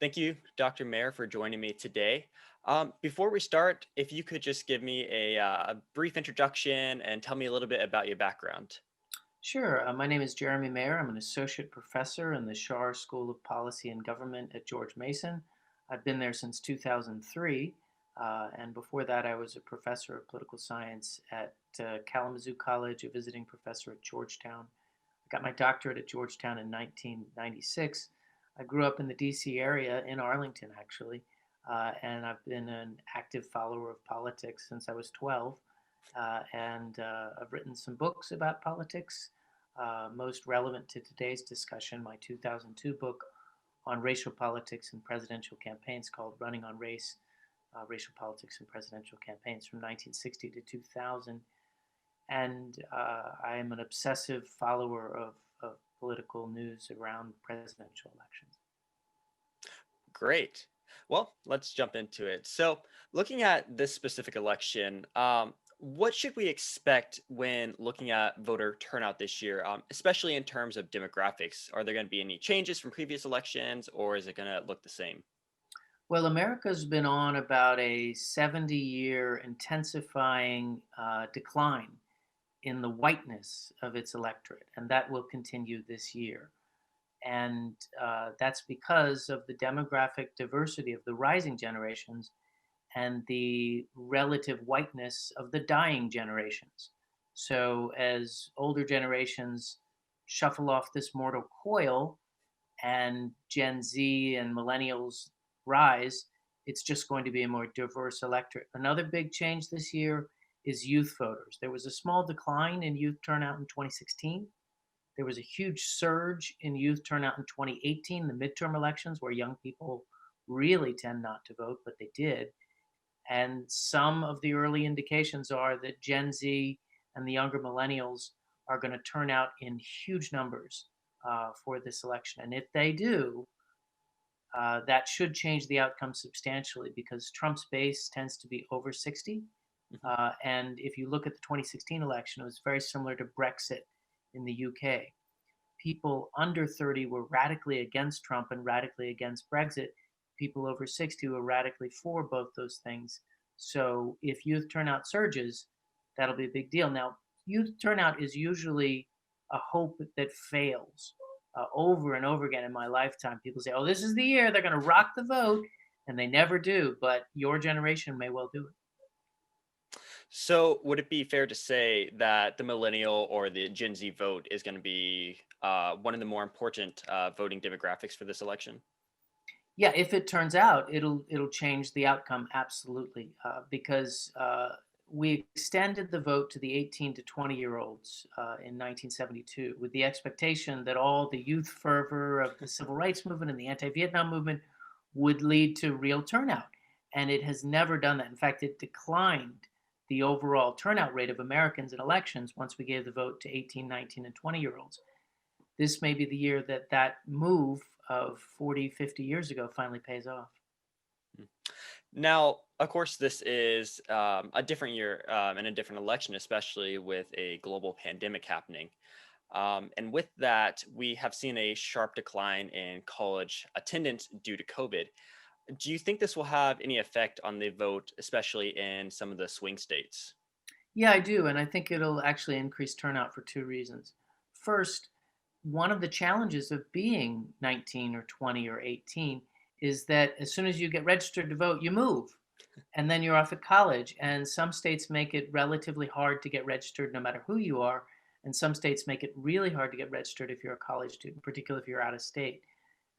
Thank you, Dr. Mayer, for joining me today. Before we start, if you could just give me a brief introduction and tell me a little bit about your background. Sure. My name is Jeremy Mayer. I'm an associate professor in the Schar School of Policy and Government at George Mason. I've been there since 2003. And before that, I was a professor of political science at Kalamazoo College, a visiting professor at Georgetown. I got my doctorate at Georgetown in 1996. I grew up in the DC area in Arlington, actually, and I've been an active follower of politics since I was 12. And I've written some books about politics. Most relevant to today's discussion, my 2002 book on racial politics and presidential campaigns called Running on Race, Racial Politics and Presidential Campaigns from 1960 to 2000. And I am an obsessive follower of political news around presidential elections. Great. Well, let's jump into it. So, looking at this specific election, what should we expect when looking at voter turnout this year, especially in terms of demographics? Are there going to be any changes from previous elections, or is it going to look the same? Well, America's been on about a 70-year intensifying decline in the whiteness of its electorate, and that will continue this year. And that's because of the demographic diversity of the rising generations and the relative whiteness of the dying generations. So, as older generations shuffle off this mortal coil and Gen Z and millennials rise, it's just going to be a more diverse electorate. Another big change this year is youth voters. There was a small decline in youth turnout in 2016. There was a huge surge in youth turnout in 2018, the midterm elections, where young people really tend not to vote, but they did. And some of the early indications are that Gen Z and the younger millennials are going to turn out in huge numbers for this election. And if they do, that should change the outcome substantially because Trump's base tends to be over 60. Mhm. And if you look at the 2016 election, it was very similar to Brexit in the UK. People under 30 were radically against Trump and radically against Brexit. People over 60 were radically for both those things. So if youth turnout surges, that'll be a big deal. Now, youth turnout is usually a hope that fails over and over again in my lifetime. People say, oh, this is the year they're going to rock the vote, and they never do. But your generation may well do it. So, would it be fair to say that the millennial or the Gen Z vote is going to be one of the more important voting demographics for this election? Yeah, if it turns out, it'll change the outcome absolutely, because we extended the vote to the 18 to 20-year-olds in 1972 with the expectation that all the youth fervor of the civil rights movement and the anti-Vietnam movement would lead to real turnout, and it has never done that. In fact, it declined the overall turnout rate of Americans in elections once we gave the vote to 18, 19, and 20-year-olds. This may be the year that that move of 40, 50 years ago finally pays off. Now, of course, this is a different year and a different election, especially with a global pandemic happening. And with that, we have seen a sharp decline in college attendance due to COVID. Do you think this will have any effect on the vote, especially in some of the swing states? Yeah, I do. And I think it'll actually increase turnout for two reasons. First, one of the challenges of being 19 or 20 or 18 is that as soon as you get registered to vote, you move and then you're off at college. And some states make it relatively hard to get registered no matter who you are. And some states make it really hard to get registered if you're a college student, particularly if you're out of state.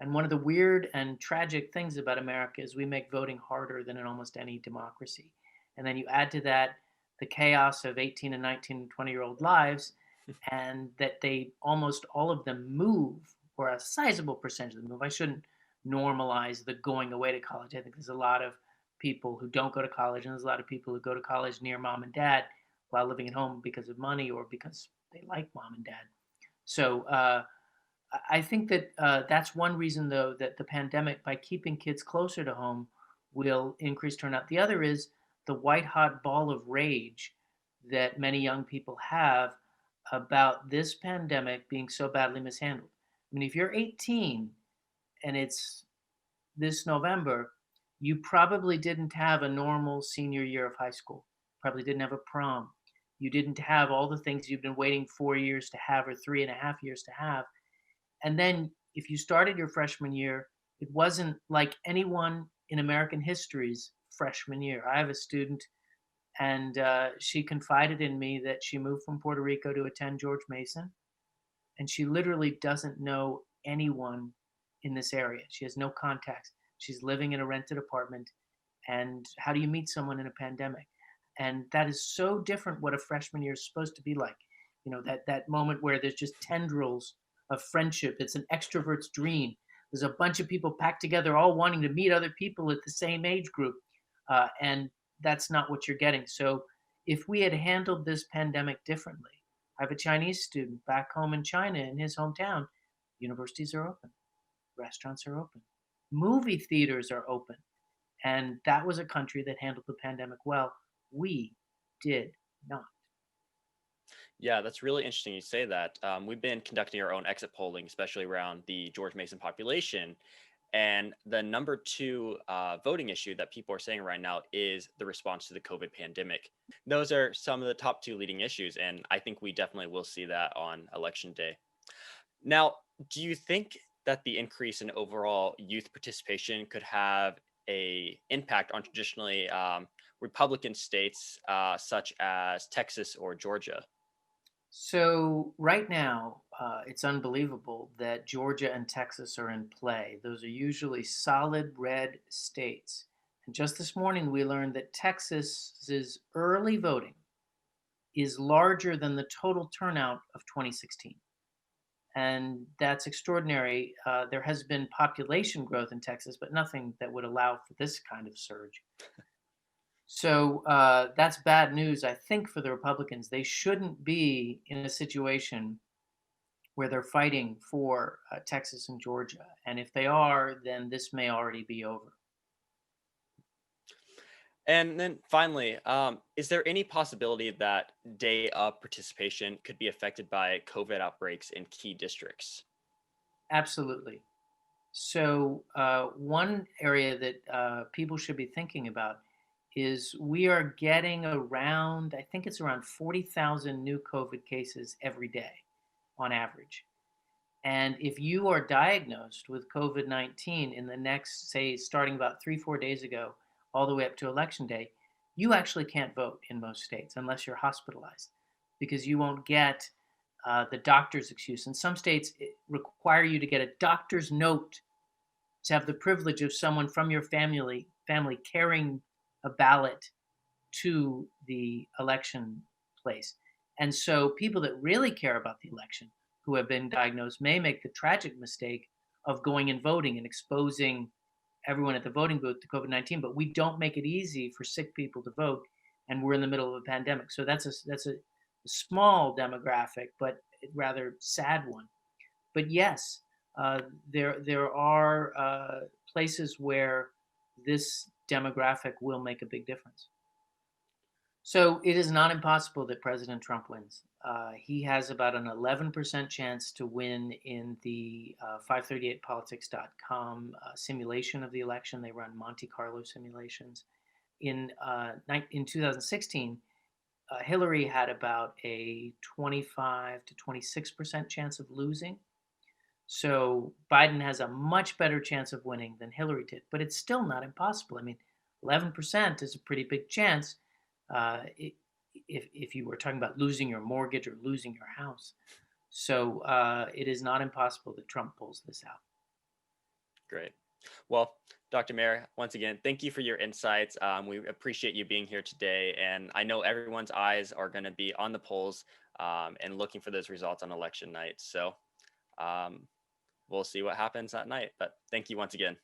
And one of the weird and tragic things about America is we make voting harder than in almost any democracy. And then you add to that the chaos of 18 and 19 and 20-year-old lives, and that they almost all of them move, or a sizable percentage of them move. I shouldn't normalize the going away to college. I think there's a lot of people who don't go to college, and there's a lot of people who go to college near mom and dad while living at home because of money or because they like mom and dad. So I think that that's one reason, though, that the pandemic, by keeping kids closer to home, will increase turnout. The other is the white hot ball of rage that many young people have about this pandemic being so badly mishandled. I mean, if you're 18 and it's this November, you probably didn't have a normal senior year of high school. Probably didn't have a prom. You didn't have all the things you've been waiting 4 years to have or 3.5 years to have. And then if you started your freshman year, it wasn't like anyone in American history's freshman year. I have a student, and she confided in me that she moved from Puerto Rico to attend George Mason, and she literally doesn't know anyone in this area. She has no contacts. She's living in a rented apartment. And how do you meet someone in a pandemic? And that is so different what a freshman year is supposed to be like. That moment where there's just tendrils of friendship. It's an extrovert's dream. There's a bunch of people packed together, all wanting to meet other people at the same age group. And that's not what you're getting. So if we had handled this pandemic differently, I have a Chinese student back home in China in his hometown. Universities are open, restaurants are open, movie theaters are open. And that was a country that handled the pandemic well. We did not. Yeah, that's really interesting you say that. We've been conducting our own exit polling, especially around the George Mason population. And the number two voting issue that people are saying right now is the response to the COVID pandemic. Those are some of the top two leading issues. And I think we definitely will see that on election day. Now, do you think that the increase in overall youth participation could have a impact on traditionally Republican states such as Texas or Georgia? So right now, it's unbelievable that Georgia and Texas are in play. Those are usually solid red states. And just this morning, we learned that Texas's early voting is larger than the total turnout of 2016. And that's extraordinary. There has been population growth in Texas, but nothing that would allow for this kind of surge. So that's bad news, I think, for the Republicans. They shouldn't be in a situation where they're fighting for Texas and Georgia. And if they are, then this may already be over. And then finally, is there any possibility that day of participation could be affected by COVID outbreaks in key districts? Absolutely. So, one area that people should be thinking about is we are getting around, I think it's around 40,000 new COVID cases every day on average. And if you are diagnosed with COVID 19 in the next, say, starting about 3, 4 days ago, all the way up to election day, you actually can't vote in most states unless you're hospitalized because you won't get the doctor's excuse. In some states, it require you to get a doctor's note to have the privilege of someone from your family carrying a ballot to the election place. And so people that really care about the election who have been diagnosed may make the tragic mistake of going and voting and exposing everyone at the voting booth to COVID-19, but we don't make it easy for sick people to vote, and we're in the middle of a pandemic. So that's a small demographic, but rather sad one. But yes, uh, there are places where this demographic will make a big difference. So it is not impossible that President Trump wins. He has about an 11% chance to win in the 538politics.com simulation of the election. They run Monte Carlo simulations. In 2016, Hillary had about a 25 to 26% chance of losing. So Biden has a much better chance of winning than Hillary did, but it's still not impossible. I mean, 11% is a pretty big chance. Uh, if you were talking about losing your mortgage or losing your house. So it is not impossible that Trump pulls this out. Great. Well, Dr. Mayer, once again, thank you for your insights. We appreciate you being here today. And I know everyone's eyes are going to be on the polls and looking for those results on election night. So um, we'll see what happens that night. But thank you once again.